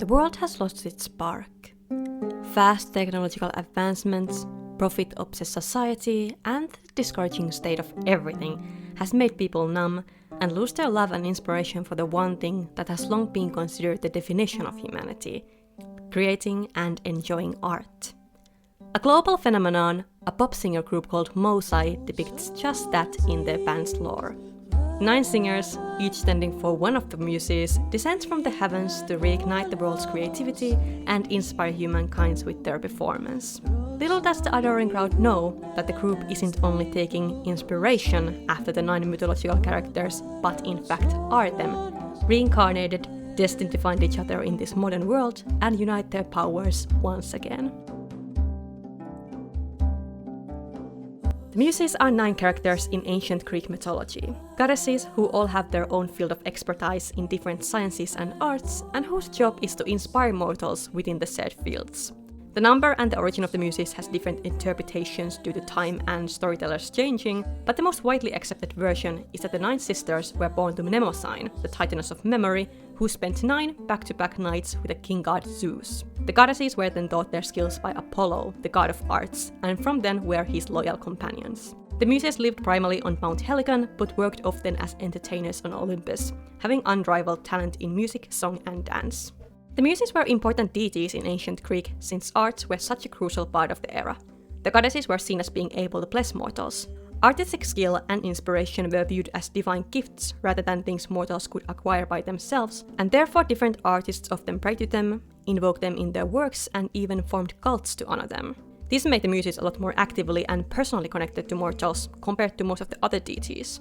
The world has lost its spark. Fast technological advancements, profit-obsessed society, and the discouraging state of everything has made people numb and lose their love and inspiration for the one thing that has long been considered the definition of humanity: creating and enjoying art. A global phenomenon, a pop singer group called Muses depicts just that in their band's lore. 9 singers, each standing for one of the Muses, descend from the heavens to reignite the world's creativity and inspire humankind with their performance. Little does the adoring crowd know that the group isn't only taking inspiration after the 9 mythological characters, but in fact are them, reincarnated, destined to find each other in this modern world and unite their powers once again. The Muses are 9 characters in ancient Greek mythology, goddesses who all have their own field of expertise in different sciences and arts, and whose job is to inspire mortals within the said fields. The number and the origin of the Muses has different interpretations due to time and storytellers changing, but the most widely accepted version is that the 9 sisters were born to Mnemosyne, the Titaness of memory, who spent 9 back-to-back nights with the king god Zeus. The goddesses were then taught their skills by Apollo, the god of arts, and from then were his loyal companions. The Muses lived primarily on Mount Helicon, but worked often as entertainers on Olympus, having unrivaled talent in music, song, and dance. The Muses were important deities in ancient Greek since arts were such a crucial part of the era. The goddesses were seen as being able to bless mortals. Artistic skill and inspiration were viewed as divine gifts rather than things mortals could acquire by themselves, and therefore different artists often prayed to them, invoked them in their works, and even formed cults to honor them. This made the Muses a lot more actively and personally connected to mortals compared to most of the other deities.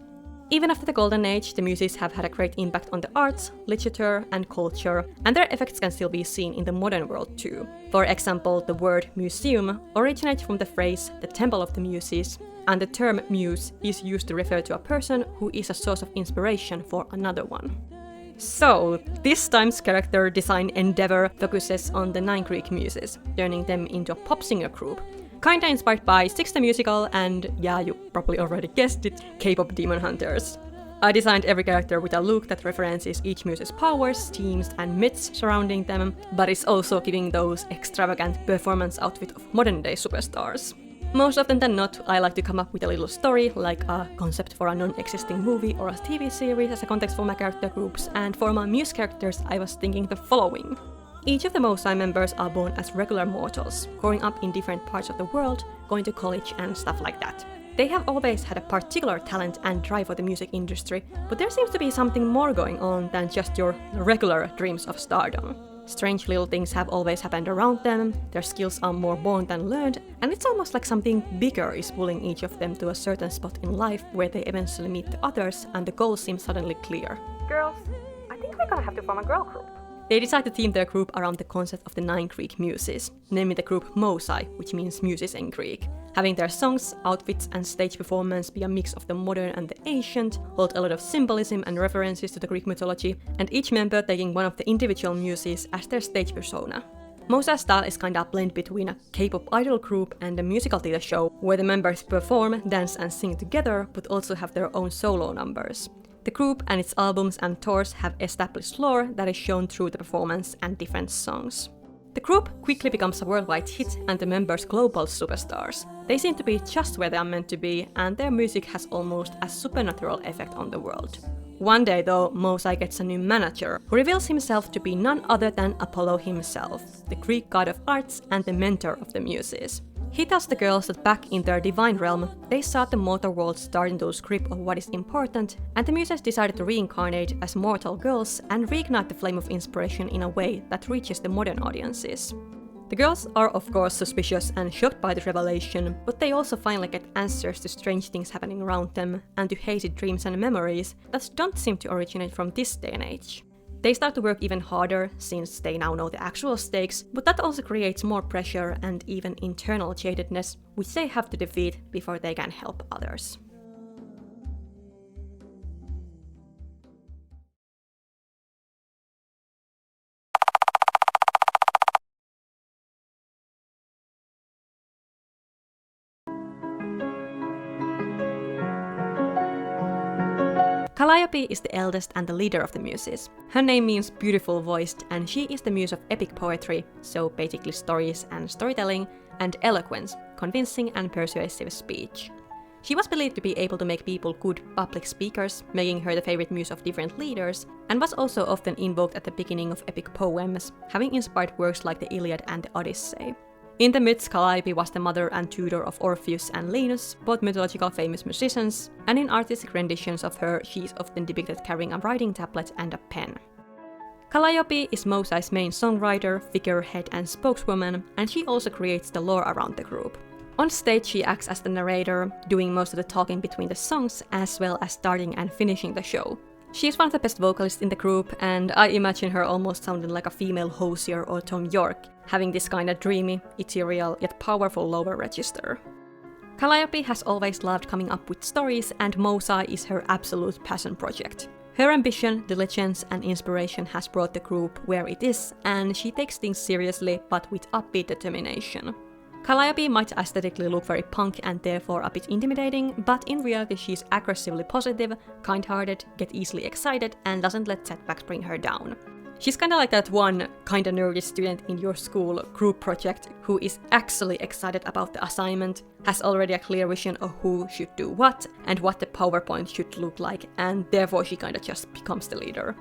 Even after the Golden Age, the Muses have had a great impact on the arts, literature, and culture, and their effects can still be seen in the modern world too. For example, the word museum originates from the phrase "the Temple of the Muses", and the term muse is used to refer to a person who is a source of inspiration for another one. So, this time's character design endeavor focuses on the 9 Greek Muses, turning them into a pop singer group, kinda inspired by Six the Musical and, yeah, you probably already guessed it, K-pop demon hunters. I designed every character with a look that references each muse's powers, themes, and myths surrounding them, but is also giving those extravagant performance outfits of modern-day superstars. Most often than not, I like to come up with a little story, like a concept for a non-existing movie or a TV series as a context for my character groups, and for my muse characters I was thinking the following. Each of the Muses members are born as regular mortals, growing up in different parts of the world, going to college and stuff like that. They have always had a particular talent and drive for the music industry, but there seems to be something more going on than just your regular dreams of stardom. Strange little things have always happened around them, their skills are more born than learned, and it's almost like something bigger is pulling each of them to a certain spot in life where they eventually meet the others and the goal seems suddenly clear. Girls, I think we're gonna have to form a girl group. They decide to theme their group around the concept of the 9 Greek Muses, naming the group Muses, which means muses in Greek. Having their songs, outfits, and stage performance be a mix of the modern and the ancient, hold a lot of symbolism and references to the Greek mythology, and each member taking one of the individual muses as their stage persona. Muses' style is kinda a blend between a K-pop idol group and a musical theater show, where the members perform, dance, and sing together, but also have their own solo numbers. The group and its albums and tours have established lore that is shown through the performance and different songs. The group quickly becomes a worldwide hit and the members global superstars. They seem to be just where they are meant to be, and their music has almost a supernatural effect on the world. One day though, Muses gets a new manager, who reveals himself to be none other than Apollo himself, the Greek god of arts and the mentor of the Muses. He tells the girls that back in their divine realm, they saw the mortal world starting to lose grip of what is important, and the Muses decided to reincarnate as mortal girls and reignite the flame of inspiration in a way that reaches the modern audiences. The girls are of course suspicious and shocked by the revelation, but they also finally get answers to strange things happening around them, and to hazy dreams and memories that don't seem to originate from this day and age. They start to work even harder, since they now know the actual stakes, but that also creates more pressure and even internal jadedness, which they have to defeat before they can help others. Calliope is the eldest and the leader of the Muses. Her name means beautiful voiced, and she is the muse of epic poetry, so basically stories and storytelling, and eloquence, convincing and persuasive speech. She was believed to be able to make people good public speakers, making her the favorite muse of different leaders, and was also often invoked at the beginning of epic poems, having inspired works like the Iliad and the Odyssey. In the myths, Calliope was the mother and tutor of Orpheus and Linus, both mythological famous musicians, and in artistic renditions of her, she is often depicted carrying a writing tablet and a pen. Calliope is Muses' main songwriter, figurehead, and spokeswoman, and she also creates the lore around the group. On stage, she acts as the narrator, doing most of the talking between the songs, as well as starting and finishing the show. She is one of the best vocalists in the group, and I imagine her almost sounding like a female Hozier or Tom York, having this kinda dreamy, ethereal, yet powerful lower register. Calliope has always loved coming up with stories, and Moses is her absolute passion project. Her ambition, diligence, and inspiration has brought the group where it is, and she takes things seriously, but with upbeat determination. Calliope might aesthetically look very punk and therefore a bit intimidating, but in reality she's aggressively positive, kind-hearted, get easily excited, and doesn't let setbacks bring her down. She's kinda like that one kinda nerdy student in your school group project who is actually excited about the assignment, has already a clear vision of who should do what, and what the PowerPoint should look like, and therefore she kinda just becomes the leader.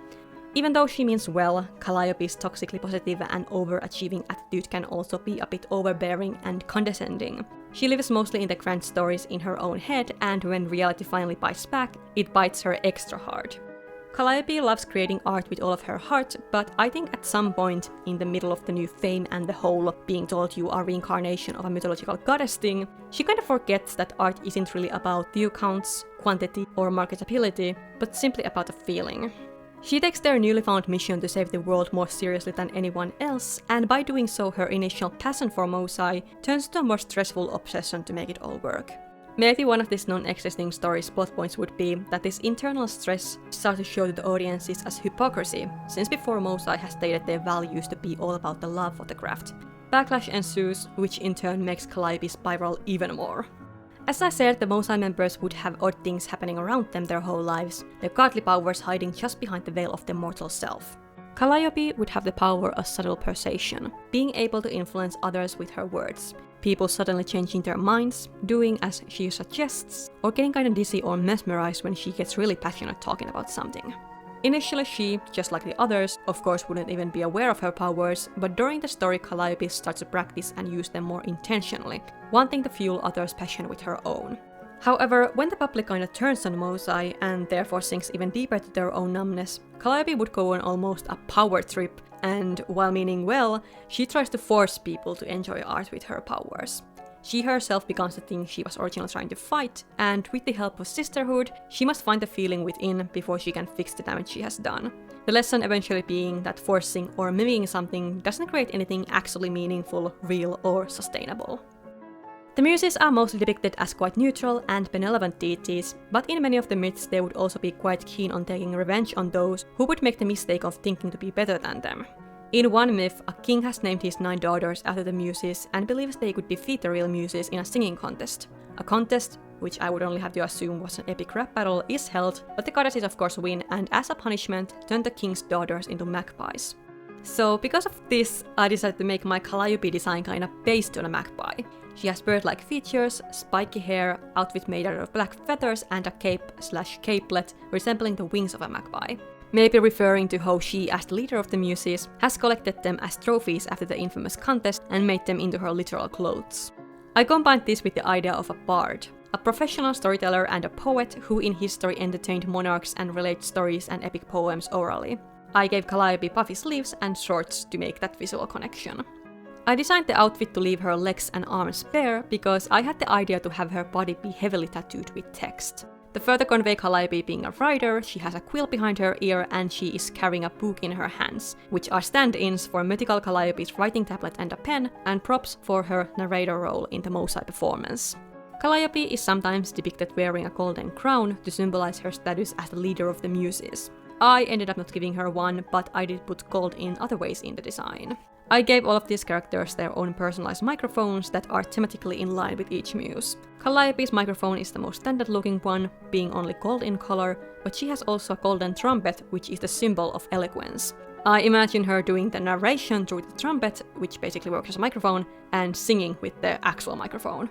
Even though she means well, Calliope's toxically positive and overachieving attitude can also be a bit overbearing and condescending. She lives mostly in the grand stories in her own head, and when reality finally bites back, it bites her extra hard. Calliope loves creating art with all of her heart, but I think at some point, in the middle of the new fame and the whole being told you are reincarnation of a mythological goddess thing, she kind of forgets that art isn't really about view counts, quantity, or marketability, but simply about a feeling. She takes their newly found mission to save the world more seriously than anyone else, and by doing so her initial passion for Moses turns to a more stressful obsession to make it all work. Maybe one of these non-existing story's plot points would be that this internal stress starts to show to the audiences as hypocrisy, since before Moses has stated their values to be all about the love of the craft. Backlash ensues, which in turn makes Calliope spiral even more. As I said, the Moses members would have odd things happening around them their whole lives, their godly powers hiding just behind the veil of their mortal self. Calliope would have the power of subtle persuasion, being able to influence others with her words. People suddenly changing their minds, doing as she suggests, or getting kinda dizzy or mesmerized when she gets really passionate talking about something. Initially she, just like the others, of course wouldn't even be aware of her powers, but during the story Calliope starts to practice and use them more intentionally, wanting to fuel others' passion with her own. However, when the public kinda turns on Moses, and therefore sinks even deeper to their own numbness, Calliope would go on almost a power trip, and while meaning well, she tries to force people to enjoy art with her powers. She herself becomes the thing she was originally trying to fight, and with the help of sisterhood, she must find the feeling within before she can fix the damage she has done. The lesson eventually being that forcing or mimicking something doesn't create anything actually meaningful, real, or sustainable. The Muses are mostly depicted as quite neutral and benevolent deities, but in many of the myths they would also be quite keen on taking revenge on those who would make the mistake of thinking to be better than them. In one myth, a king has named his 9 daughters after the Muses and believes they could defeat the real Muses in a singing contest. A contest, which I would only have to assume was an epic rap battle, is held, but the goddesses of course win and as a punishment turn the king's daughters into magpies. So because of this, I decided to make my Calliope design kinda based on a magpie. She has bird-like features, spiky hair, outfit made out of black feathers, and a cape/capelet resembling the wings of a magpie. Maybe referring to how she, as the leader of the Muses, has collected them as trophies after the infamous contest and made them into her literal clothes. I combined this with the idea of a bard, a professional storyteller and a poet who in history entertained monarchs and related stories and epic poems orally. I gave Calliope puffy sleeves and shorts to make that visual connection. I designed the outfit to leave her legs and arms bare because I had the idea to have her body be heavily tattooed with text. To further convey Calliope being a writer, she has a quill behind her ear and she is carrying a book in her hands, which are stand-ins for mythical Calliope's writing tablet and a pen, and props for her narrator role in the Moses performance. Calliope is sometimes depicted wearing a golden crown to symbolize her status as the leader of the Muses. I ended up not giving her one, but I did put gold in other ways in the design. I gave all of these characters their own personalized microphones that are thematically in line with each muse. Calliope's microphone is the most standard looking one, being only gold in color, but she has also a golden trumpet, which is the symbol of eloquence. I imagine her doing the narration through the trumpet, which basically works as a microphone, and singing with the actual microphone.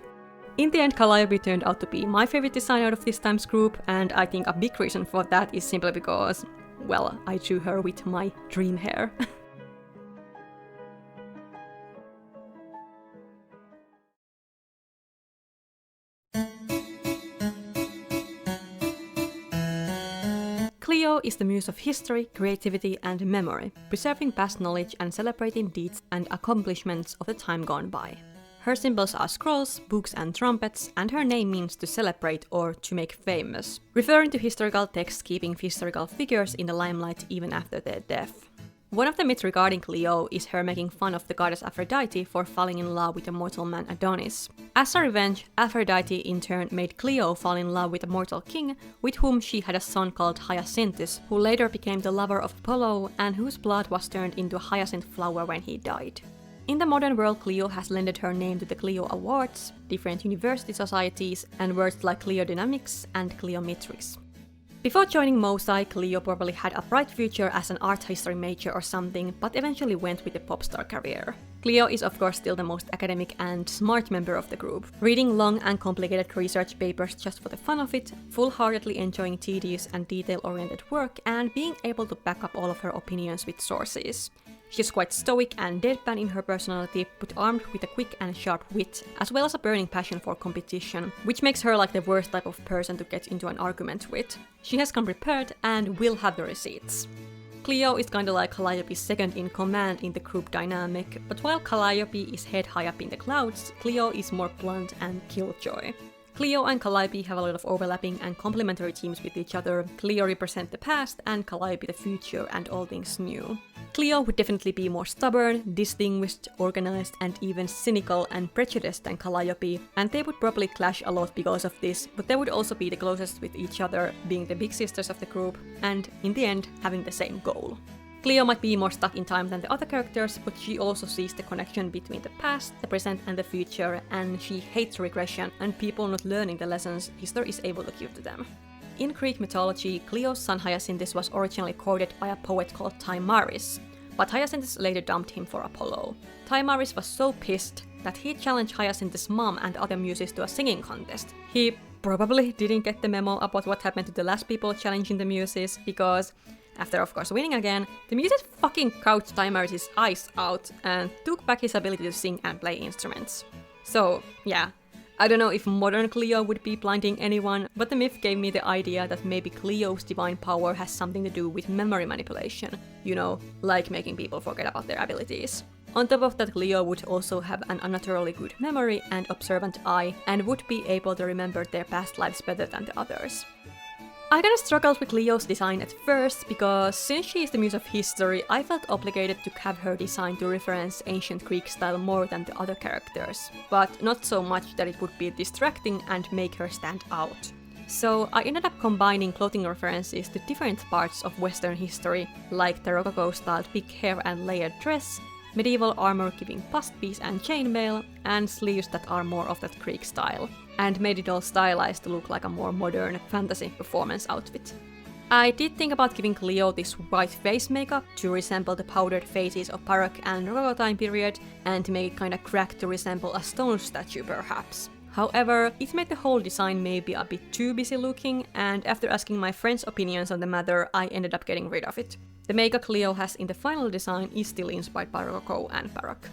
In the end, Calliope turned out to be my favorite design out of this time's group, and I think a big reason for that is simply because, well, I drew her with my dream hair. Clio is the muse of history, creativity, and memory, preserving past knowledge and celebrating deeds and accomplishments of the time gone by. Her symbols are scrolls, books, and trumpets, and her name means to celebrate or to make famous, referring to historical texts keeping historical figures in the limelight even after their death. One of the myths regarding Clio is her making fun of the goddess Aphrodite for falling in love with a mortal man Adonis. As a revenge, Aphrodite in turn made Clio fall in love with a mortal king, with whom she had a son called Hyacinthus, who later became the lover of Apollo and whose blood was turned into a hyacinth flower when he died. In the modern world, Clio has lended her name to the Clio Awards, different university societies, and words like Cliodynamics and Cliometrics. Before joining MOSI, Clio probably had a bright future as an art history major or something, but eventually went with a pop star career. Clio is of course still the most academic and smart member of the group, reading long and complicated research papers just for the fun of it, full-heartedly enjoying tedious and detail-oriented work, and being able to back up all of her opinions with sources. She's quite stoic and deadpan in her personality, but armed with a quick and sharp wit, as well as a burning passion for competition, which makes her like the worst type of person to get into an argument with. She has come prepared and will have the receipts. Clio is kinda like Calliope's second in command in the group dynamic, but while Calliope is head high up in the clouds, Clio is more blunt and killjoy. Clio and Calliope have a lot of overlapping and complementary themes with each other. Clio represents the past and Calliope the future and all things new. Clio would definitely be more stubborn, distinguished, organized, and even cynical and prejudiced than Calliope, and they would probably clash a lot because of this, but they would also be the closest with each other, being the big sisters of the group, and in the end, having the same goal. Clio might be more stuck in time than the other characters, but she also sees the connection between the past, the present, and the future, and she hates regression and people not learning the lessons history is able to give to them. In Greek mythology, Clio's son Hyacinthus was originally courted by a poet called Timaris, but Hyacinthus later dumped him for Apollo. Timaris was so pissed that he challenged Hyacinthus' mom and other muses to a singing contest. He probably didn't get the memo about what happened to the last people challenging the muses, because after of course winning again, the muses fucking gouged Timaris' eyes out and took back his ability to sing and play instruments. So yeah, I don't know if modern Clio would be blinding anyone, but the myth gave me the idea that maybe Clio's divine power has something to do with memory manipulation, you know, like making people forget about their abilities. On top of that, Clio would also have an unnaturally good memory and observant eye, and would be able to remember their past lives better than the others. I kinda struggled with Clio's design at first, because since she is the muse of history, I felt obligated to have her design to reference ancient Greek style more than the other characters, but not so much that it would be distracting and make her stand out. So I ended up combining clothing references to different parts of Western history, like the Rococo-styled big hair and layered dress, medieval armor giving bust piece and chainmail, and sleeves that are more of that Greek style, and made it all stylized to look like a more modern fantasy performance outfit. I did think about giving Clio this white face makeup to resemble the powdered faces of Baroque and Rococo time period, and to make it kinda cracked to resemble a stone statue perhaps. However, it made the whole design maybe a bit too busy looking, and after asking my friends' opinions on the matter, I ended up getting rid of it. The makeup Clio has in the final design is still inspired by Rococo and Baroque.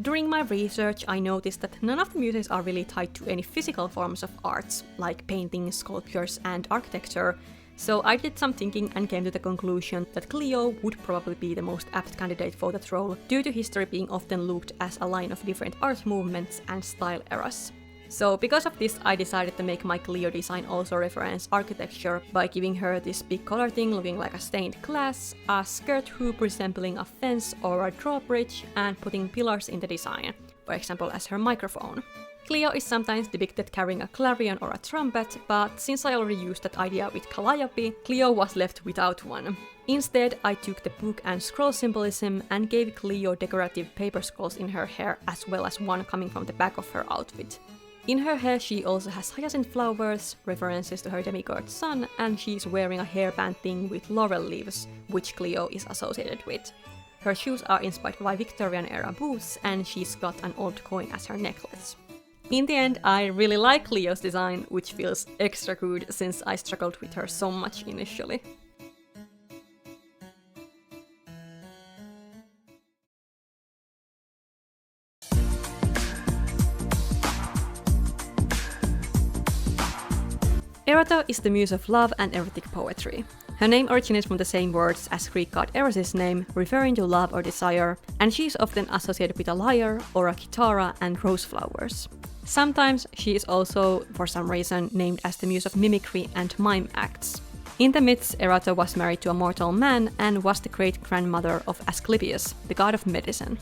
During my research, I noticed that none of the muses are really tied to any physical forms of arts, like painting, sculptures, and architecture, so I did some thinking and came to the conclusion that Clio would probably be the most apt candidate for that role, due to history being often looked as a line of different art movements and style eras. So because of this, I decided to make my Clio design also reference architecture by giving her this big collar thing looking like a stained glass, a skirt hoop resembling a fence or a drawbridge, and putting pillars in the design, for example as her microphone. Clio is sometimes depicted carrying a clarion or a trumpet, but since I already used that idea with Calliope, Clio was left without one. Instead, I took the book and scroll symbolism and gave Clio decorative paper scrolls in her hair as well as one coming from the back of her outfit. In her hair she also has hyacinth flowers, references to her demigod son, and she's wearing a hairband thing with laurel leaves, which Clio is associated with. Her shoes are inspired by Victorian-era boots, and she's got an old coin as her necklace. In the end, I really like Clio's design, which feels extra good since I struggled with her so much initially. Erato is the muse of love and erotic poetry. Her name originates from the same words as Greek god Eros' name, referring to love or desire, and she is often associated with a lyre or a guitar and rose flowers. Sometimes she is also, for some reason, named as the muse of mimicry and mime acts. In the myths, Erato was married to a mortal man and was the great-grandmother of Asclepius, the god of medicine.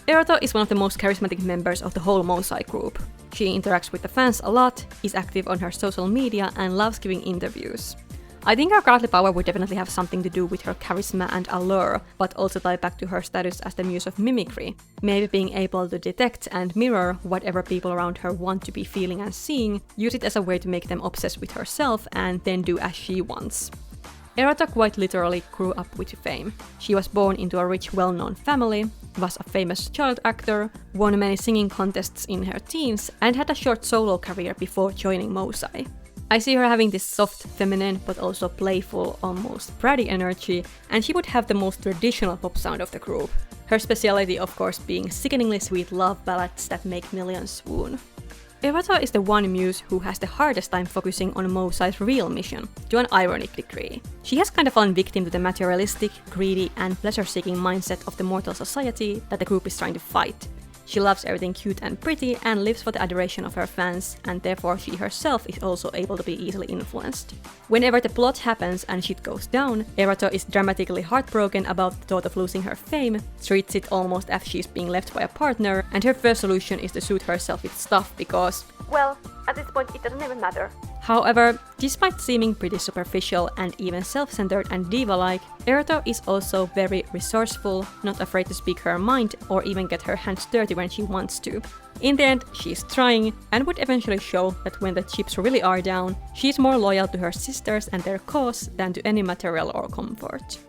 Erato is one of the most charismatic members of the whole Muses group. She interacts with the fans a lot, is active on her social media, and loves giving interviews. I think her godly power would definitely have something to do with her charisma and allure, but also tie back to her status as the muse of mimicry, maybe being able to detect and mirror whatever people around her want to be feeling and seeing, use it as a way to make them obsessed with herself, and then do as she wants. Erato quite literally grew up with fame. She was born into a rich, well-known family, was a famous child actor, won many singing contests in her teens, and had a short solo career before joining Muses. I see her having this soft, feminine, but also playful, almost bratty energy, and she would have the most traditional pop sound of the group. Her speciality, of course, being sickeningly sweet love ballads that make millions swoon. Erato is the one muse who has the hardest time focusing on Muses' real mission, to an ironic degree. She has kind of fallen victim to the materialistic, greedy, and pleasure-seeking mindset of the mortal society that the group is trying to fight. She loves everything cute and pretty and lives for the adoration of her fans, and therefore she herself is also able to be easily influenced. Whenever the plot happens and shit goes down, Erato is dramatically heartbroken about the thought of losing her fame, treats it almost as she's being left by a partner, and her first solution is to shoot herself with stuff because, well, at this point it doesn't even matter. However, despite seeming pretty superficial and even self-centered and diva-like, Erato is also very resourceful, not afraid to speak her mind or even get her hands dirty when she wants to. In the end, she's trying, and would eventually show that when the chips really are down, she's more loyal to her sisters and their cause than to any material or comfort.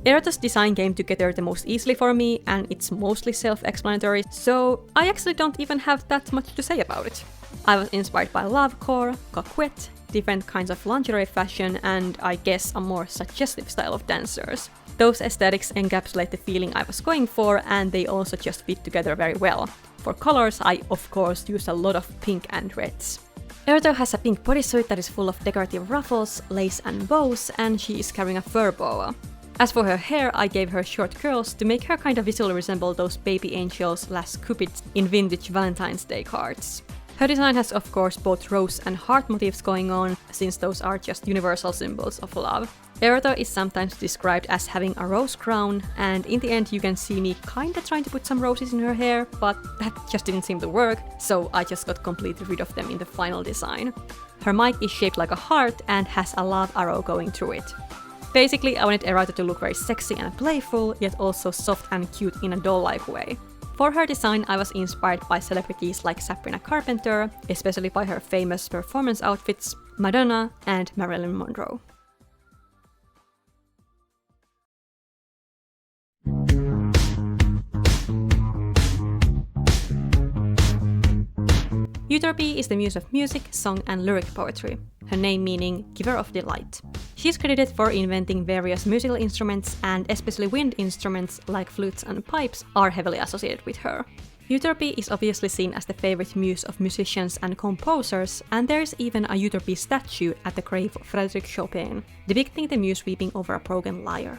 Erato's design came together the most easily for me, and it's mostly self-explanatory, so I actually don't even have that much to say about it. I was inspired by lovecore, coquette, different kinds of lingerie fashion, and I guess a more suggestive style of dancers. Those aesthetics encapsulate the feeling I was going for, and they also just fit together very well. For colors, I of course used a lot of pink and reds. Erato has a pink bodysuit that is full of decorative ruffles, lace and bows, and she is carrying a fur boa. As for her hair, I gave her short curls to make her kind of visually resemble those baby angels / cupids in vintage Valentine's Day cards. Her design has of course both rose and heart motifs going on, since those are just universal symbols of love. Erato is sometimes described as having a rose crown, and in the end you can see me kinda trying to put some roses in her hair, but that just didn't seem to work, so I just got completely rid of them in the final design. Her mic is shaped like a heart and has a love arrow going through it. Basically, I wanted Erato to look very sexy and playful, yet also soft and cute in a doll-like way. For her design, I was inspired by celebrities like Sabrina Carpenter, especially by her famous performance outfits, Madonna and Marilyn Monroe. Euterpe is the muse of music, song, and lyric poetry, her name meaning giver of delight. She is credited for inventing various musical instruments, and especially wind instruments like flutes and pipes are heavily associated with her. Euterpe is obviously seen as the favorite muse of musicians and composers, and there is even a Euterpe statue at the grave of Frédéric Chopin, depicting the muse weeping over a broken lyre.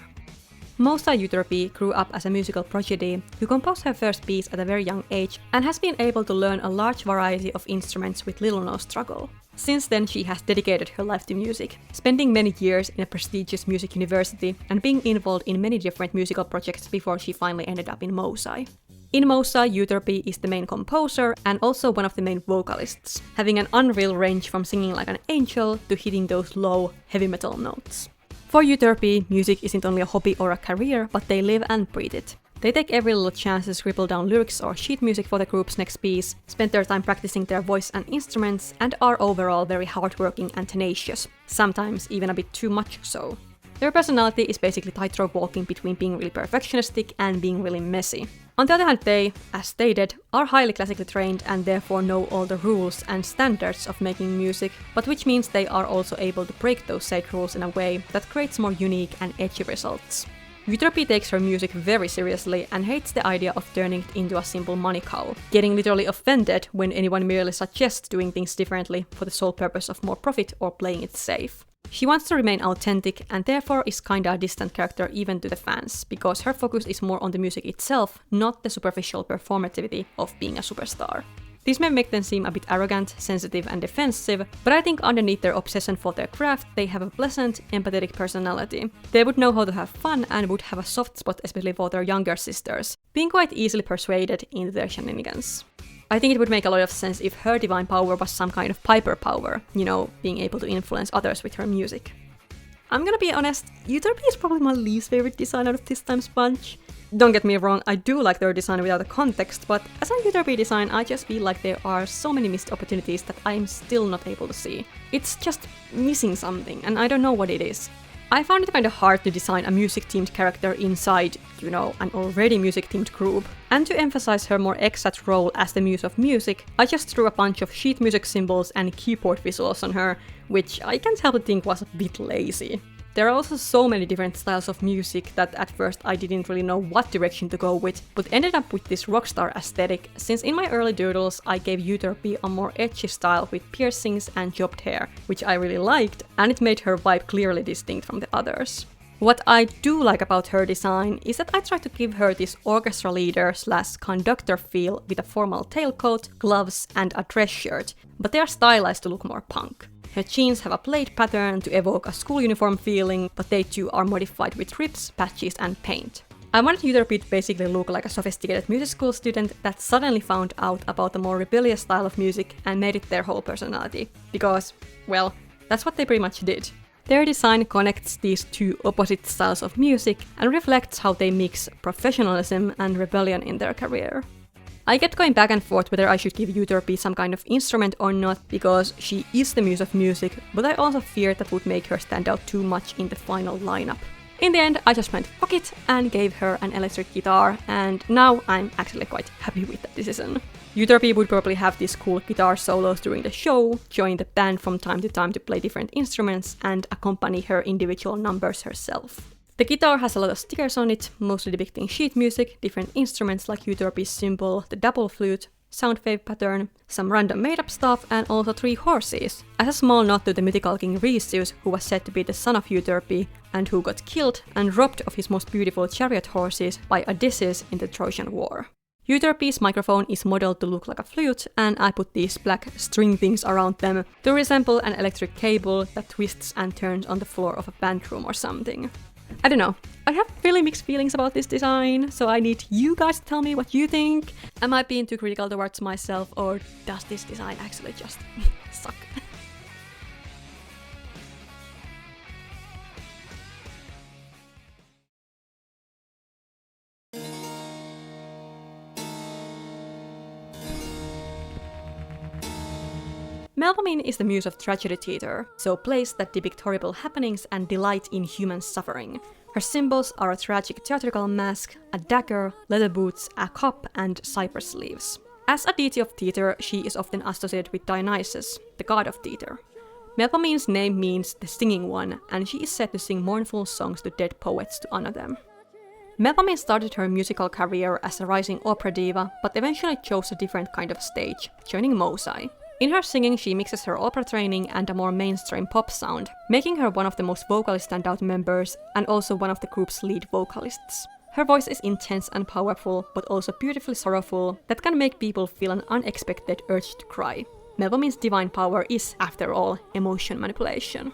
Musa Euterpe grew up as a musical prodigy who composed her first piece at a very young age and has been able to learn a large variety of instruments with little or no struggle. Since then, she has dedicated her life to music, spending many years in a prestigious music university and being involved in many different musical projects before she finally ended up in Muses. In Muses, Euterpe is the main composer and also one of the main vocalists, having an unreal range from singing like an angel to hitting those low, heavy metal notes. For Euterpe, music isn't only a hobby or a career, but they live and breathe it. They take every little chance to scribble down lyrics or sheet music for the group's next piece, spend their time practicing their voice and instruments, and are overall very hardworking and tenacious, sometimes even a bit too much so. Their personality is basically tightrope walking between being really perfectionistic and being really messy. On the other hand, they, as stated, are highly classically trained and therefore know all the rules and standards of making music, but which means they are also able to break those said rules in a way that creates more unique and edgy results. Euterpe takes her music very seriously and hates the idea of turning it into a simple money cow, getting literally offended when anyone merely suggests doing things differently for the sole purpose of more profit or playing it safe. She wants to remain authentic and therefore is kinda a distant character even to the fans, because her focus is more on the music itself, not the superficial performativity of being a superstar. This may make them seem a bit arrogant, sensitive and defensive, but I think underneath their obsession for their craft, they have a pleasant, empathetic personality. They would know how to have fun and would have a soft spot especially for their younger sisters, being quite easily persuaded into their shenanigans. I think it would make a lot of sense if her divine power was some kind of Piper power, you know, being able to influence others with her music. I'm gonna be honest, Euterpe is probably my least favorite design out of this time's bunch. Don't get me wrong, I do like their design without a context, but as a Euterpe design, I just feel like there are so many missed opportunities that I'm still not able to see. It's just missing something, and I don't know what it is. I found it kinda hard to design a music-themed character inside, you know, an already music-themed group. And to emphasize her more exact role as the muse of music, I just threw a bunch of sheet music symbols and keyboard visuals on her, which I can't help but think was a bit lazy. There are also so many different styles of music that at first I didn't really know what direction to go with, but ended up with this rockstar aesthetic, since in my early doodles I gave Euterpe a more edgy style with piercings and chopped hair, which I really liked, and it made her vibe clearly distinct from the others. What I do like about her design is that I try to give her this orchestra leader/conductor feel with a formal tailcoat, gloves, and a dress shirt, but they are stylized to look more punk. Her jeans have a plaid pattern to evoke a school uniform feeling, but they too are modified with rips, patches, and paint. I wanted Euterpe to basically look like a sophisticated music school student that suddenly found out about a more rebellious style of music and made it their whole personality. Because, well, that's what they pretty much did. Their design connects these two opposite styles of music and reflects how they mix professionalism and rebellion in their career. I kept going back and forth whether I should give Euterpe some kind of instrument or not, because she is the muse of music, but I also feared that would make her stand out too much in the final lineup. In the end, I just went fuck it and gave her an electric guitar, and now I'm actually quite happy with that decision. Euterpe would probably have these cool guitar solos during the show, join the band from time to time to play different instruments, and accompany her individual numbers herself. The guitar has a lot of stickers on it, mostly depicting sheet music, different instruments like Euterpe's symbol, the double flute, sound wave pattern, some random made-up stuff, and also 3 horses, as a small nod to the mythical king Muses, who was said to be the son of Euterpe, and who got killed and robbed of his most beautiful chariot horses by Odysseus in the Trojan War. Euterpe's microphone is modeled to look like a flute, and I put these black string things around them to resemble an electric cable that twists and turns on the floor of a band room or something. I don't know, I have really mixed feelings about this design, so I need you guys to tell me what you think. Am I being too critical towards myself, or does this design actually just suck? Melpomene is the muse of tragedy theatre, so plays that depict horrible happenings and delight in human suffering. Her symbols are a tragic theatrical mask, a dagger, leather boots, a cup, and cypress leaves. As a deity of theatre, she is often associated with Dionysus, the god of theatre. Melpomene's name means the singing one, and she is said to sing mournful songs to dead poets to honor them. Melpomene started her musical career as a rising opera diva, but eventually chose a different kind of stage, joining Muses. In her singing, she mixes her opera training and a more mainstream pop sound, making her one of the most vocally standout members and also one of the group's lead vocalists. Her voice is intense and powerful, but also beautifully sorrowful, that can make people feel an unexpected urge to cry. Melpomene's divine power is, after all, emotion manipulation.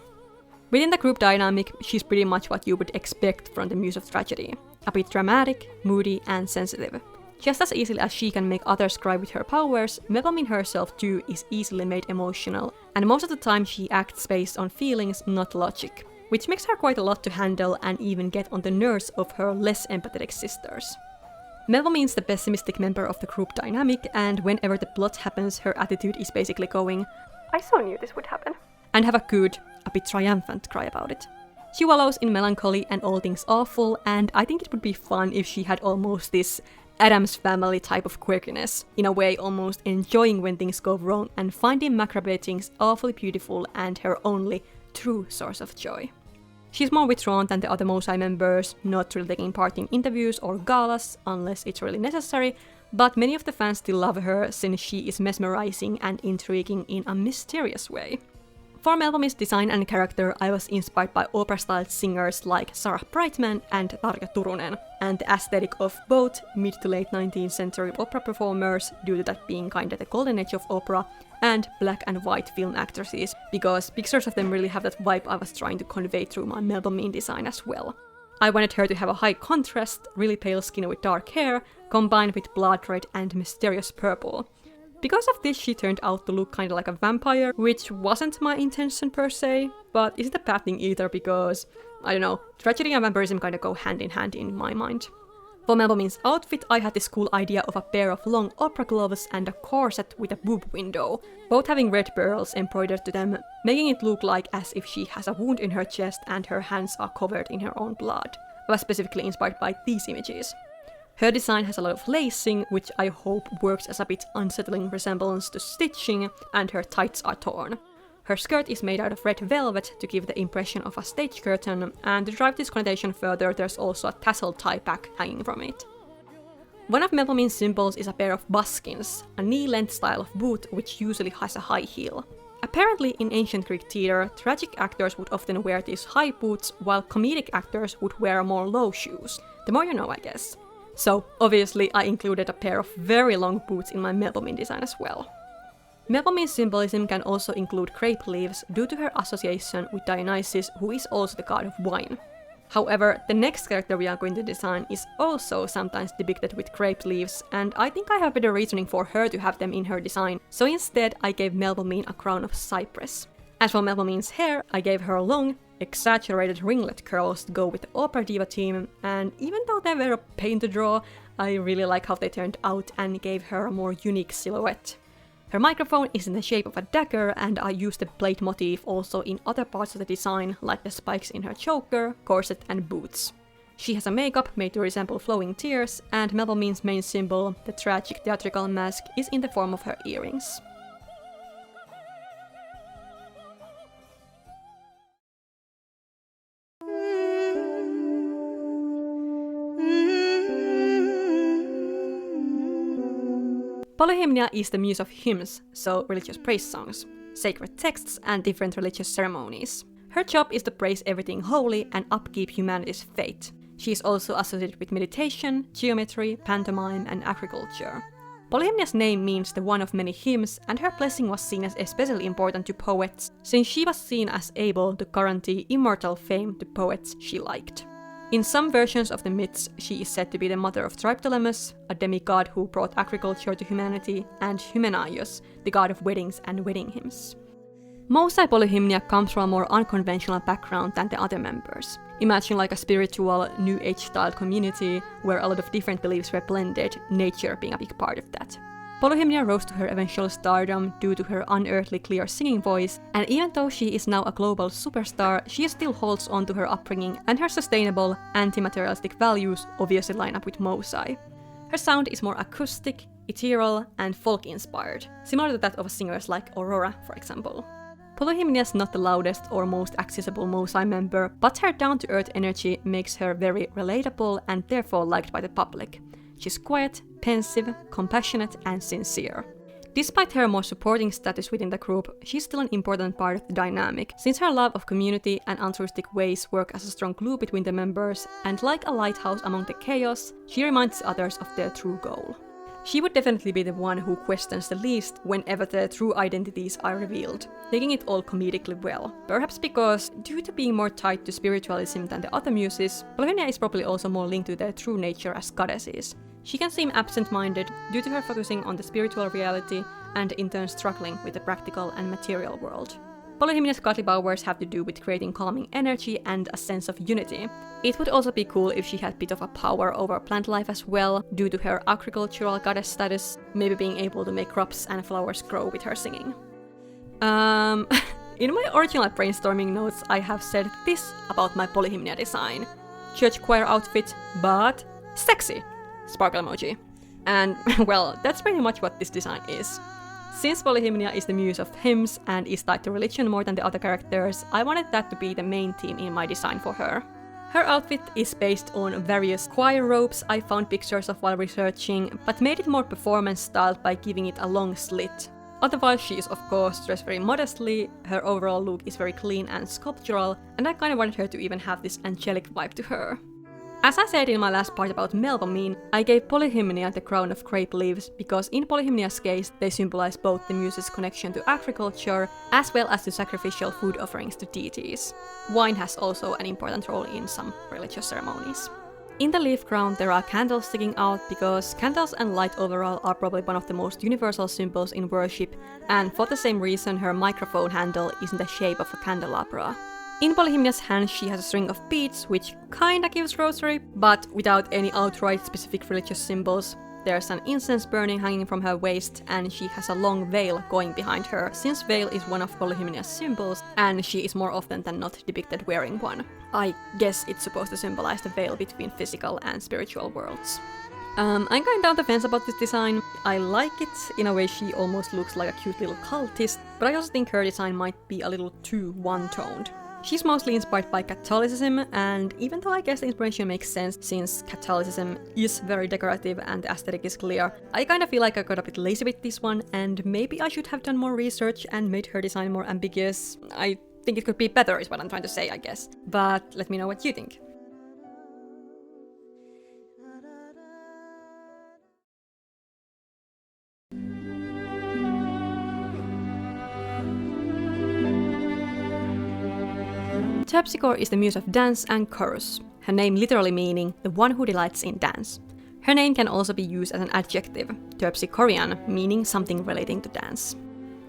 Within the group dynamic, she's pretty much what you would expect from the Muse of Tragedy. A bit dramatic, moody, and sensitive. Just as easily as she can make others cry with her powers, Melpomene herself too is easily made emotional, and most of the time she acts based on feelings, not logic. which makes her quite a lot to handle and even get on the nerves of her less empathetic sisters. Melpomene's the pessimistic member of the group dynamic, and whenever the plot happens, her attitude is basically going, "I so knew this would happen," and have a good, a bit triumphant cry about it. She wallows in melancholy and all things awful, and I think it would be fun if she had almost this Addams Family type of quirkiness, in a way almost enjoying when things go wrong and finding macabre things awfully beautiful and her only true source of joy. She's more withdrawn than the other Muses members, not really taking part in interviews or galas unless it's really necessary, but many of the fans still love her since she is mesmerizing and intriguing in a mysterious way. For Melpomene's design and character, I was inspired by opera-styled singers like Sarah Brightman and Tarja Turunen, and the aesthetic of both mid to late 19th century opera performers, due to that being kinda the golden age of opera, and black and white film actresses, because pictures of them really have that vibe I was trying to convey through my Melpomene design as well. I wanted her to have a high contrast, really pale skin with dark hair, combined with blood red and mysterious purple. Because of this, she turned out to look kinda like a vampire, which wasn't my intention per se, but isn't a bad thing either because, I don't know, tragedy and vampirism kinda go hand in hand in my mind. For Melpomene's outfit, I had this cool idea of a pair of long opera gloves and a corset with a boob window, both having red pearls embroidered to them, making it look like as if she has a wound in her chest and her hands are covered in her own blood. I was specifically inspired by these images. Her design has a lot of lacing, which I hope works as a bit unsettling resemblance to stitching, and her tights are torn. Her skirt is made out of red velvet to give the impression of a stage curtain, and to drive this connotation further, there's also a tassel tie back hanging from it. One of Melpomene's symbols is a pair of buskins, a knee-length style of boot which usually has a high heel. Apparently, in ancient Greek theatre, tragic actors would often wear these high boots, while comedic actors would wear more low shoes. The more you know, I guess. So, obviously, I included a pair of very long boots in my Melpomene design as well. Melpomene's symbolism can also include grape leaves due to her association with Dionysus, who is also the god of wine. However, the next character we are going to design is also sometimes depicted with grape leaves, and I think I have better reasoning for her to have them in her design, so instead I gave Melpomene a crown of cypress. As for Melpomene's hair, I gave her long, exaggerated ringlet curls to go with the opera diva team, and even though they were a pain to draw, I really like how they turned out and gave her a more unique silhouette. Her microphone is in the shape of a dagger, and I used the blade motif also in other parts of the design, like the spikes in her choker, corset and boots. She has a makeup made to resemble flowing tears, and Melpomene's main symbol, the tragic theatrical mask, is in the form of her earrings. Polyhymnia is the muse of hymns, so religious praise songs, sacred texts, and different religious ceremonies. Her job is to praise everything holy and upkeep humanity's faith. She is also associated with meditation, geometry, pantomime, and agriculture. Polyhymnia's name means the one of many hymns, and her blessing was seen as especially important to poets, since she was seen as able to guarantee immortal fame to poets she liked. In some versions of the myths, she is said to be the mother of Triptolemus, a demigod who brought agriculture to humanity, and Hymenaios, the god of weddings and wedding hymns. Mosai Polyhymnia comes from a more unconventional background than the other members. Imagine like a spiritual, New Age-style community where a lot of different beliefs were blended, nature being a big part of that. Polyhymnia rose to her eventual stardom due to her unearthly clear singing voice, and even though she is now a global superstar, she still holds on to her upbringing, and her sustainable, anti-materialistic values obviously line up with Mosai. Her sound is more acoustic, ethereal, and folk-inspired, similar to that of singers like Aurora, for example. Polyhymnia is not the loudest or most accessible Mosai member, but her down-to-earth energy makes her very relatable and therefore liked by the public. She's quiet, pensive, compassionate, and sincere. Despite her more supporting status within the group, she's still an important part of the dynamic, since her love of community and altruistic ways work as a strong glue between the members, and like a lighthouse among the chaos, she reminds others of their true goal. She would definitely be the one who questions the least whenever their true identities are revealed, taking it all comedically well. Perhaps because, due to being more tied to spiritualism than the other muses, Polyhymnia is probably also more linked to their true nature as goddesses. She can seem absent-minded due to her focusing on the spiritual reality and in turn struggling with the practical and material world. Polyhymnia's godly powers have to do with creating calming energy and a sense of unity. It would also be cool if she had a bit of a power over plant life as well, due to her agricultural goddess status, maybe being able to make crops and flowers grow with her singing. In my original brainstorming notes, I have said this about my Polyhymnia design. Church choir outfit, but sexy! Sparkle emoji. And, well, that's pretty much what this design is. Since Polyhymnia is the muse of hymns and is tied to religion more than the other characters, I wanted that to be the main theme in my design for her. Her outfit is based on various choir robes I found pictures of while researching, but made it more performance-styled by giving it a long slit. Otherwise, she is of course dressed very modestly, her overall look is very clean and sculptural, and I kinda wanted her to even have this angelic vibe to her. As I said in my last part about Melpomene, I gave Polyhymnia the crown of grape leaves because in Polyhymnia's case they symbolize both the Muses' connection to agriculture as well as to sacrificial food offerings to deities. Wine has also an important role in some religious ceremonies. In the leaf crown there are candles sticking out because candles and light overall are probably one of the most universal symbols in worship, and for the same reason her microphone handle is in the shape of a candelabra. In Polyhymnia's hand she has a string of beads, which kinda gives rosary, but without any outright specific religious symbols. There's an incense burning hanging from her waist, and she has a long veil going behind her, since veil is one of Polyhymnia's symbols, and she is more often than not depicted wearing one. I guess it's supposed to symbolize the veil between physical and spiritual worlds. I'm kinda on the fence about this design. I like it, in a way she almost looks like a cute little cultist, but I also think her design might be a little too one-toned. She's mostly inspired by Catholicism, and even though I guess the inspiration makes sense since Catholicism is very decorative and the aesthetic is clear, I kinda feel like I got a bit lazy with this one, and maybe I should have done more research and made her design more ambiguous. I think it could be better is what I'm trying to say, I guess. But let me know what you think. Terpsichore is the muse of dance and chorus, her name literally meaning the one who delights in dance. Her name can also be used as an adjective, Terpsichorean, meaning something relating to dance.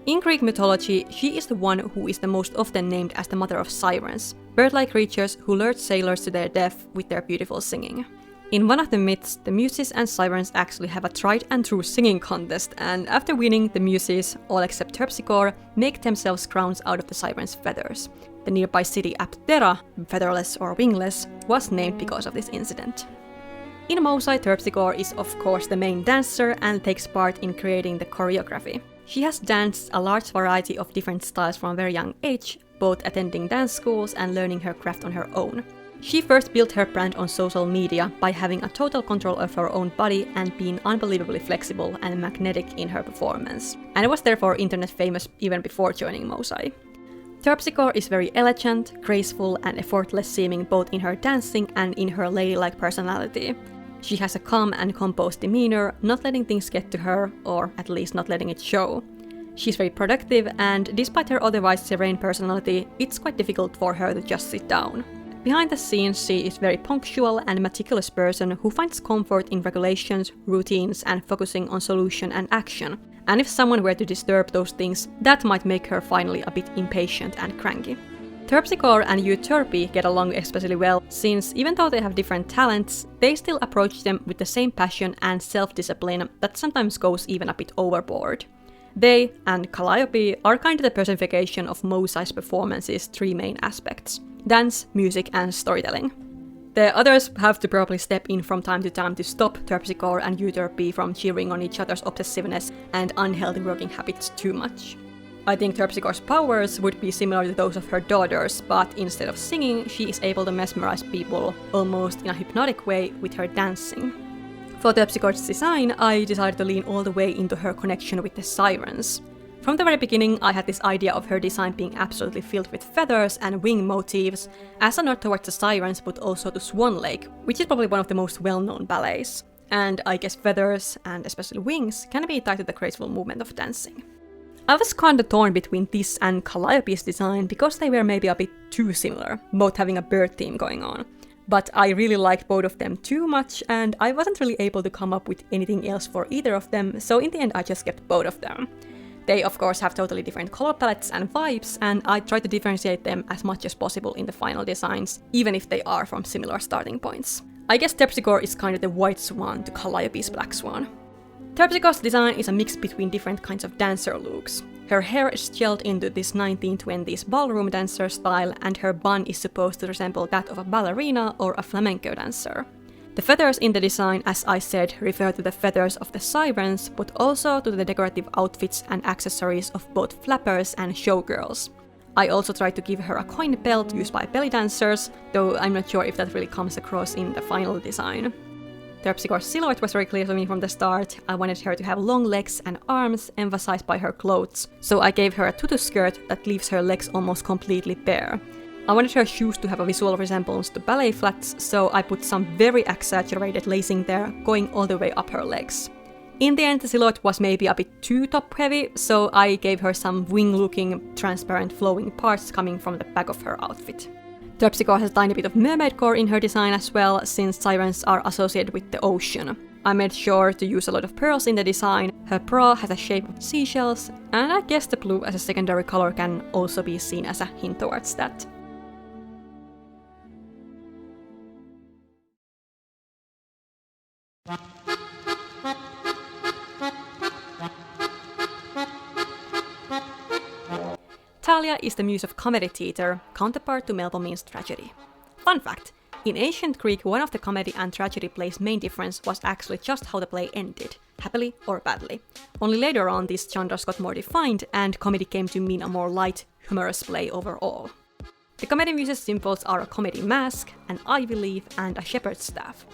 In Greek mythology, she is the one who is the most often named as the mother of sirens, bird-like creatures who lured sailors to their death with their beautiful singing. In one of the myths, the Muses and Sirens actually have a tried and true singing contest, and after winning, the Muses, all except Terpsichore, make themselves crowns out of the Sirens' feathers. The nearby city Aptera, featherless or wingless, was named because of this incident. In Muses, Terpsichore is of course the main dancer and takes part in creating the choreography. She has danced a large variety of different styles from a very young age, both attending dance schools and learning her craft on her own. She first built her brand on social media by having a total control of her own body and being unbelievably flexible and magnetic in her performance, and was therefore internet famous even before joining Muses. Terpsichore is very elegant, graceful, and effortless seeming both in her dancing and in her ladylike personality. She has a calm and composed demeanor, not letting things get to her, or at least not letting it show. She's very productive, and despite her otherwise serene personality, it's quite difficult for her to just sit down. Behind the scenes, she is a very punctual and meticulous person who finds comfort in regulations, routines, and focusing on solution and action. And if someone were to disturb those things, that might make her finally a bit impatient and cranky. Terpsichore and Euterpe get along especially well, since even though they have different talents, they still approach them with the same passion and self-discipline that sometimes goes even a bit overboard. They and Calliope are kind of the personification of Muses' performance's three main aspects: dance, music, and storytelling. The others have to probably step in from time to time to stop Terpsichore and Euterpe from cheering on each other's obsessiveness and unhealthy working habits too much. I think Terpsichore's powers would be similar to those of her daughters, but instead of singing, she is able to mesmerize people almost in a hypnotic way with her dancing. For Terpsichore's design, I decided to lean all the way into her connection with the sirens. From the very beginning, I had this idea of her design being absolutely filled with feathers and wing motifs, as a nod towards the sirens but also to Swan Lake, which is probably one of the most well-known ballets. And I guess feathers, and especially wings, can be tied to the graceful movement of dancing. I was kinda torn between this and Calliope's design because they were maybe a bit too similar, both having a bird theme going on. But I really liked both of them too much, and I wasn't really able to come up with anything else for either of them, so in the end I just kept both of them. They of course have totally different color palettes and vibes, and I try to differentiate them as much as possible in the final designs, even if they are from similar starting points. I guess Terpsichore is kind of the white swan to Calliope's black swan. Terpsichore's design is a mix between different kinds of dancer looks. Her hair is gelled into this 1920s ballroom dancer style, and her bun is supposed to resemble that of a ballerina or a flamenco dancer. The feathers in the design, as I said, refer to the feathers of the sirens, but also to the decorative outfits and accessories of both flappers and showgirls. I also tried to give her a coin belt used by belly dancers, though I'm not sure if that really comes across in the final design. Terpsichore's silhouette was very clear to me from the start. I wanted her to have long legs and arms, emphasized by her clothes, so I gave her a tutu skirt that leaves her legs almost completely bare. I wanted her shoes to have a visual resemblance to ballet flats, so I put some very exaggerated lacing there, going all the way up her legs. In the end, the silhouette was maybe a bit too top-heavy, so I gave her some wing-looking, transparent flowing parts coming from the back of her outfit. Terpsichore has a tiny bit of mermaid core in her design as well, since sirens are associated with the ocean. I made sure to use a lot of pearls in the design. Her bra has a shape of seashells, and I guess the blue as a secondary color can also be seen as a hint towards that. Thalia is the muse of comedy theatre, counterpart to Melpomene's tragedy. Fun fact! In ancient Greek, one of the comedy and tragedy plays' main difference was actually just how the play ended, happily or badly. Only later on these genres got more defined, and comedy came to mean a more light, humorous play overall. The comedy muse's symbols are a comedy mask, an ivy leaf, and a shepherd's staff.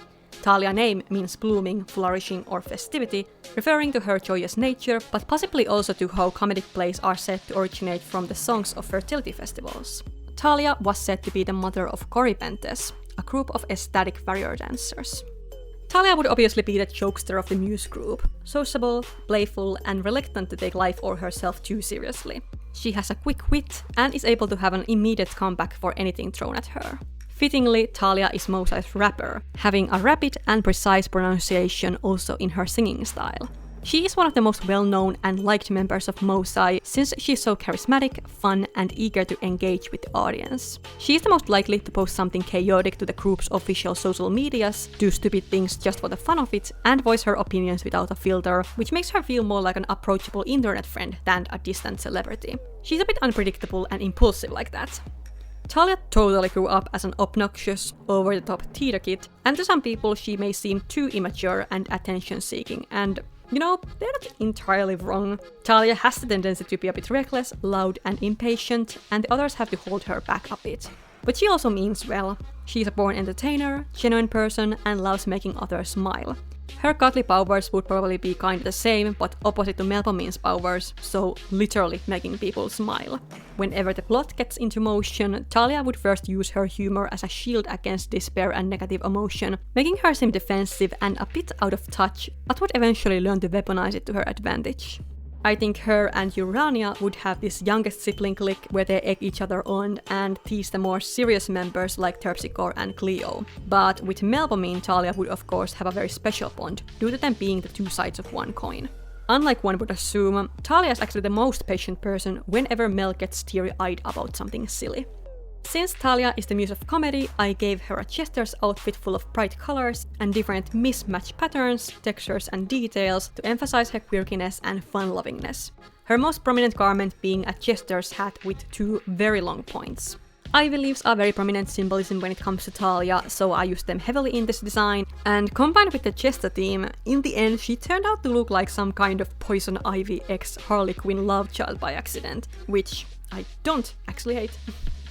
Thalia's name means blooming, flourishing, or festivity, referring to her joyous nature, but possibly also to how comedic plays are said to originate from the songs of fertility festivals. Thalia was said to be the mother of Corybantes, a group of ecstatic warrior dancers. Thalia would obviously be the jokester of the muse group, sociable, playful, and reluctant to take life or herself too seriously. She has a quick wit and is able to have an immediate comeback for anything thrown at her. Fittingly, Thalia is Moses' rapper, having a rapid and precise pronunciation also in her singing style. She is one of the most well-known and liked members of Moses, since she is so charismatic, fun, and eager to engage with the audience. She is the most likely to post something chaotic to the group's official social medias, do stupid things just for the fun of it, and voice her opinions without a filter, which makes her feel more like an approachable internet friend than a distant celebrity. She's a bit unpredictable and impulsive like that. Thalia totally grew up as an obnoxious, over-the-top theater kid, and to some people she may seem too immature and attention-seeking, and you know, they're not entirely wrong. Thalia has the tendency to be a bit reckless, loud, and impatient, and the others have to hold her back a bit. But she also means well. She's a born entertainer, genuine person, and loves making others smile. Her godly powers would probably be kind of the same, but opposite to Melpomene's powers, so literally making people smile. Whenever the plot gets into motion, Thalia would first use her humor as a shield against despair and negative emotion, making her seem defensive and a bit out of touch, but would eventually learn to weaponize it to her advantage. I think her and Urania would have this youngest sibling clique where they egg each other on and tease the more serious members like Terpsichore and Clio. But with Melpomene, Thalia would of course have a very special bond, due to them being the two sides of one coin. Unlike one would assume, Thalia is actually the most patient person whenever Mel gets teary-eyed about something silly. Since Thalia is the muse of comedy, I gave her a jester's outfit full of bright colors and different mismatched patterns, textures and details to emphasize her quirkiness and fun-lovingness. Her most prominent garment being a jester's hat with two very long points. Ivy leaves are very prominent symbolism when it comes to Thalia, so I used them heavily in this design, and combined with the jester theme, in the end she turned out to look like some kind of Poison Ivy x Harley Quinn love child by accident, which I don't actually hate.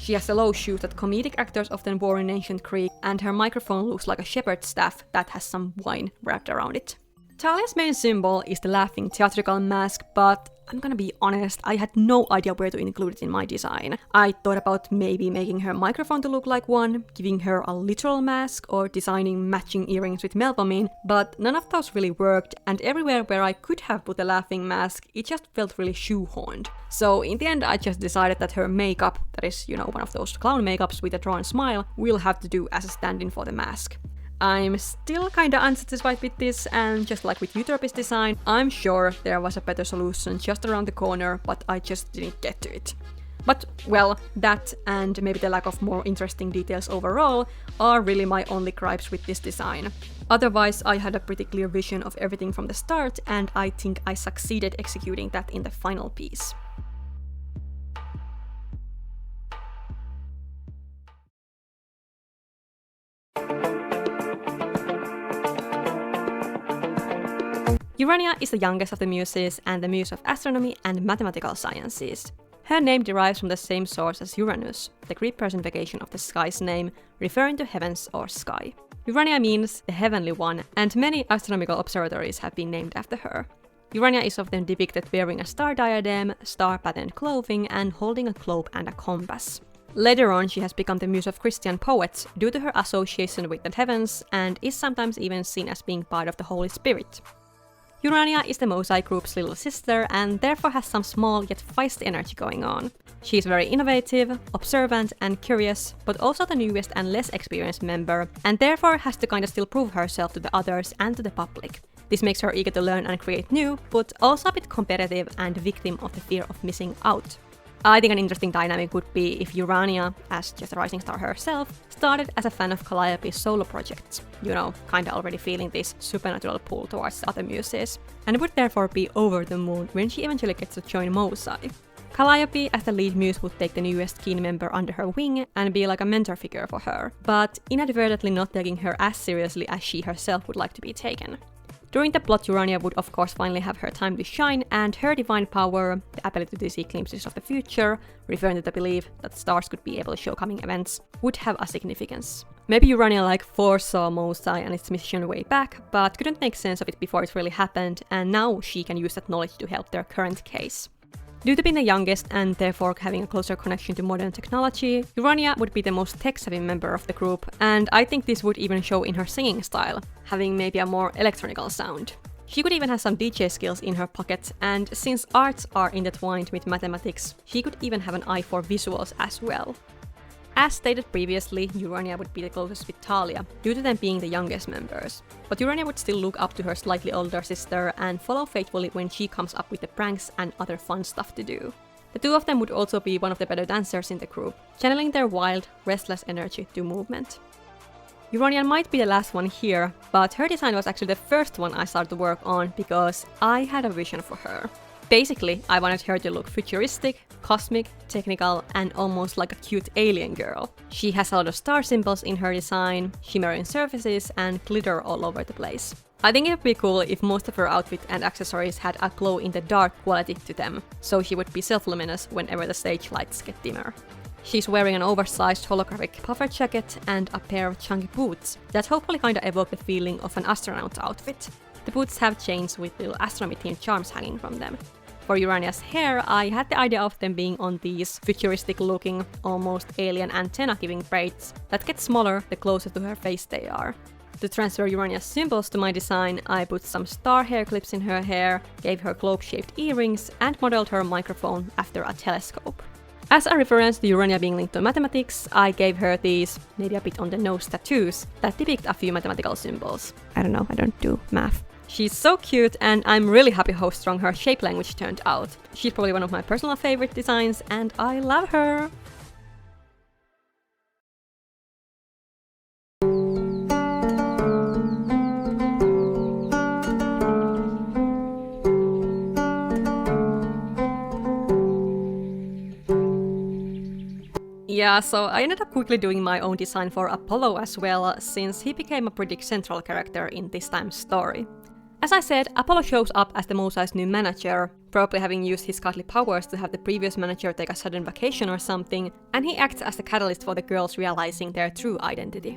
She has the low shoes that comedic actors often wore in ancient Greek, and her microphone looks like a shepherd's staff that has some wine wrapped around it. Thalia's main symbol is the laughing theatrical mask, but I'm gonna be honest, I had no idea where to include it in my design. I thought about maybe making her microphone to look like one, giving her a literal mask, or designing matching earrings with Melpomene, but none of those really worked, and everywhere where I could have put a laughing mask, it just felt really shoehorned. So in the end I just decided that her makeup, that is, you know, one of those clown makeups with a drawn smile, will have to do as a stand-in for the mask. I'm still kinda unsatisfied with this, and just like with Euterpe's design, I'm sure there was a better solution just around the corner, but I just didn't get to it. But, well, that and maybe the lack of more interesting details overall are really my only gripes with this design. Otherwise, I had a pretty clear vision of everything from the start, and I think I succeeded executing that in the final piece. Urania is the youngest of the Muses and the muse of astronomy and mathematical sciences. Her name derives from the same source as Uranus, the Greek personification of the sky's name, referring to heavens or sky. Urania means the heavenly one, and many astronomical observatories have been named after her. Urania is often depicted wearing a star diadem, star-patterned clothing, and holding a globe and a compass. Later on, she has become the muse of Christian poets due to her association with the heavens, and is sometimes even seen as being part of the Holy Spirit. Urania is the Mosai group's little sister and therefore has some small yet feisty energy going on. She is very innovative, observant and curious, but also the newest and less experienced member, and therefore has to kinda still prove herself to the others and to the public. This makes her eager to learn and create new, but also a bit competitive and victim of the fear of missing out. I think an interesting dynamic would be if Urania, as just a rising star herself, started as a fan of Calliope's solo projects, kinda already feeling this supernatural pull towards the other muses, and would therefore be over the moon when she eventually gets to join Mosai. Calliope, as the lead muse, would take the newest keen member under her wing and be like a mentor figure for her, but inadvertently not taking her as seriously as she herself would like to be taken. During the plot, Urania would of course finally have her time to shine, and her divine power, the ability to see glimpses of the future, referring to the belief that stars could be able to show coming events, would have a significance. Maybe Urania foresaw Mosai and its mission way back, but couldn't make sense of it before it really happened, and now she can use that knowledge to help their current case. Due to being the youngest and therefore having a closer connection to modern technology, Urania would be the most tech-savvy member of the group, and I think this would even show in her singing style, having maybe a more electronical sound. She could even have some DJ skills in her pocket, and since arts are intertwined with mathematics, she could even have an eye for visuals as well. As stated previously, Urania would be the closest with Thalia, due to them being the youngest members. But Urania would still look up to her slightly older sister and follow faithfully when she comes up with the pranks and other fun stuff to do. The two of them would also be one of the better dancers in the group, channeling their wild, restless energy to movement. Urania might be the last one here, but her design was actually the first one I started to work on because I had a vision for her. Basically, I wanted her to look futuristic, cosmic, technical, and almost like a cute alien girl. She has a lot of star symbols in her design, shimmering surfaces, and glitter all over the place. I think it would be cool if most of her outfit and accessories had a glow-in-the-dark quality to them, so she would be self-luminous whenever the stage lights get dimmer. She's wearing an oversized holographic puffer jacket and a pair of chunky boots that hopefully kinda evoke the feeling of an astronaut outfit. The boots have chains with little astronomy-themed charms hanging from them. For Urania's hair, I had the idea of them being on these futuristic-looking, almost alien antenna-giving braids that get smaller the closer to her face they are. To transfer Urania's symbols to my design, I put some star hair clips in her hair, gave her globe-shaped earrings, and modeled her microphone after a telescope. As a reference to Urania being linked to mathematics, I gave her these, maybe a bit on the nose tattoos, that depict a few mathematical symbols. I don't know, I don't do math. She's so cute, and I'm really happy how strong her shape language turned out. She's probably one of my personal favorite designs, and I love her! Yeah, so I ended up quickly doing my own design for Apollo as well, since he became a pretty central character in this time's story. As I said, Apollo shows up as the Mosai's new manager, probably having used his godly powers to have the previous manager take a sudden vacation or something, and he acts as the catalyst for the girls realizing their true identity.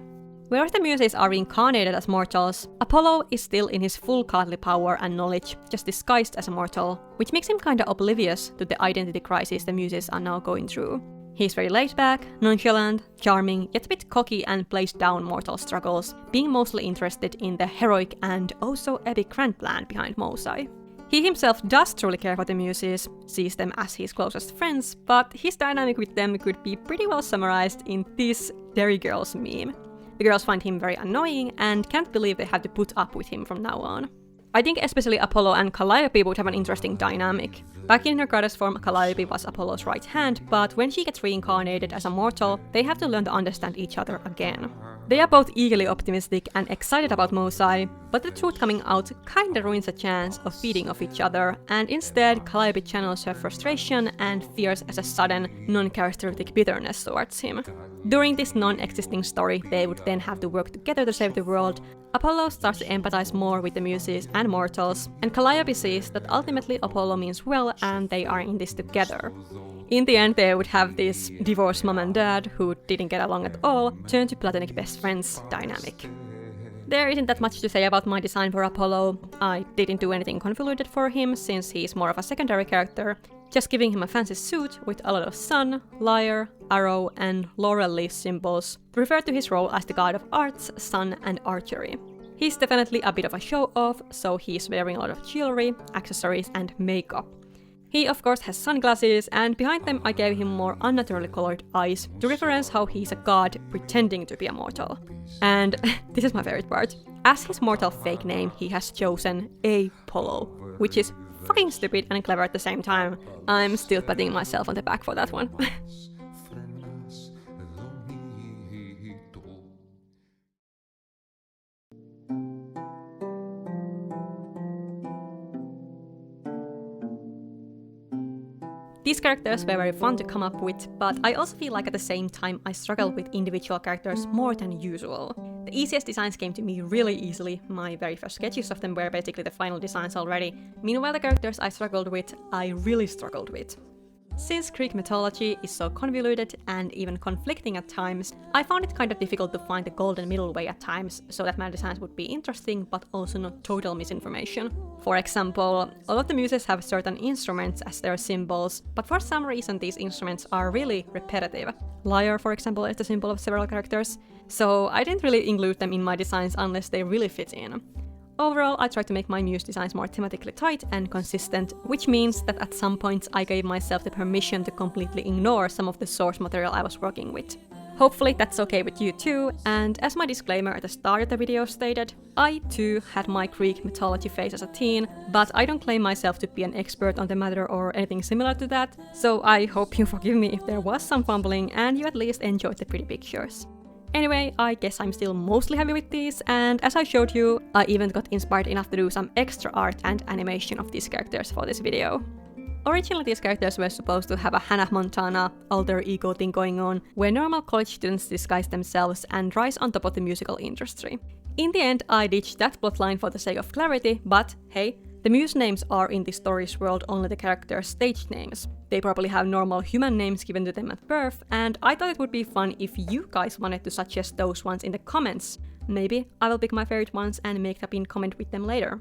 Whereas the Muses are reincarnated as mortals, Apollo is still in his full godly power and knowledge, just disguised as a mortal, which makes him kinda oblivious to the identity crisis the Muses are now going through. He's very laid-back, nonchalant, charming, yet a bit cocky and plays down mortal struggles, being mostly interested in the heroic and oh-so-epic grand plan behind Mosai. He himself does truly care for the Muses, sees them as his closest friends, but his dynamic with them could be pretty well summarized in this Derry Girls meme. The girls find him very annoying and can't believe they have to put up with him from now on. I think especially Apollo and Calliope would have an interesting dynamic. Back in her goddess form, Calliope was Apollo's right hand, but when she gets reincarnated as a mortal, they have to learn to understand each other again. They are both eagerly optimistic and excited about Muses, but the truth coming out kinda ruins a chance of feeding off each other, and instead Calliope channels her frustration and fears as a sudden, non-characteristic bitterness towards him. During this non-existing story, they would then have to work together to save the world. Apollo starts to empathize more with the Muses and mortals, and Calliope sees that ultimately Apollo means well and they are in this together. In the end, they would have this divorced mom and dad, who didn't get along at all, turn to platonic best friends dynamic. There isn't that much to say about my design for Apollo. I didn't do anything convoluted for him, since he's more of a secondary character, just giving him a fancy suit with a lot of sun, lyre, arrow, and laurel leaf symbols, refer to his role as the god of arts, sun, and archery. He's definitely a bit of a show-off, so he's wearing a lot of jewelry, accessories, and makeup. He of course has sunglasses, and behind them I gave him more unnaturally colored eyes to reference how he's a god pretending to be a mortal. And this is my favorite part. As his mortal fake name, he has chosen Apollo, which is fucking stupid and clever at the same time. I'm still patting myself on the back for that one. These characters were very fun to come up with, but I also feel like at the same time I struggled with individual characters more than usual. The easiest designs came to me really easily, my very first sketches of them were basically the final designs already. Meanwhile, the characters I struggled with, I really struggled with. Since Greek mythology is so convoluted and even conflicting at times, I found it kind of difficult to find the golden middle way at times, so that my designs would be interesting but also not total misinformation. For example, all of the Muses have certain instruments as their symbols, but for some reason these instruments are really repetitive. Lyre, for example, is the symbol of several characters, so I didn't really include them in my designs unless they really fit in. Overall, I tried to make my Muse designs more thematically tight and consistent, which means that at some points I gave myself the permission to completely ignore some of the source material I was working with. Hopefully that's okay with you too, and as my disclaimer at the start of the video stated, I too had my Greek mythology phase as a teen, but I don't claim myself to be an expert on the matter or anything similar to that, so I hope you forgive me if there was some fumbling and you at least enjoyed the pretty pictures. Anyway, I guess I'm still mostly happy with these, and as I showed you, I even got inspired enough to do some extra art and animation of these characters for this video. Originally these characters were supposed to have a Hannah Montana alter ego thing going on, where normal college students disguise themselves and rise on top of the musical industry. In the end, I ditched that plotline for the sake of clarity, but hey, the Muse names are in the story's world only the characters' stage names. They probably have normal human names given to them at birth, and I thought it would be fun if you guys wanted to suggest those ones in the comments. Maybe I will pick my favorite ones and make a pinned comment with them later.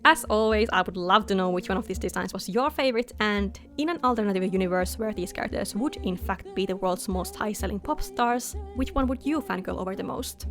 As always, I would love to know which one of these designs was your favorite, and in an alternative universe where these characters would in fact be the world's most high-selling pop stars, which one would you fangirl over the most?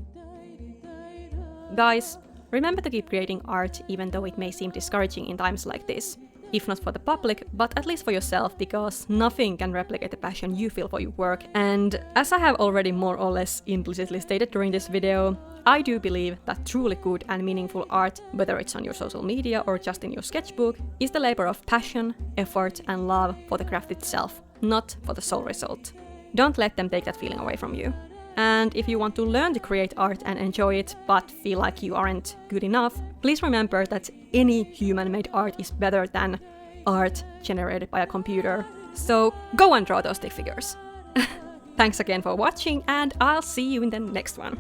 Guys, remember to keep creating art even though it may seem discouraging in times like this. If not for the public, but at least for yourself, because nothing can replicate the passion you feel for your work. And as I have already more or less implicitly stated during this video, I do believe that truly good and meaningful art, whether it's on your social media or just in your sketchbook, is the labor of passion, effort, and love for the craft itself, not for the sole result. Don't let them take that feeling away from you. And if you want to learn to create art and enjoy it, but feel like you aren't good enough, please remember that any human-made art is better than art generated by a computer. So go and draw those stick figures. Thanks again for watching, and I'll see you in the next one.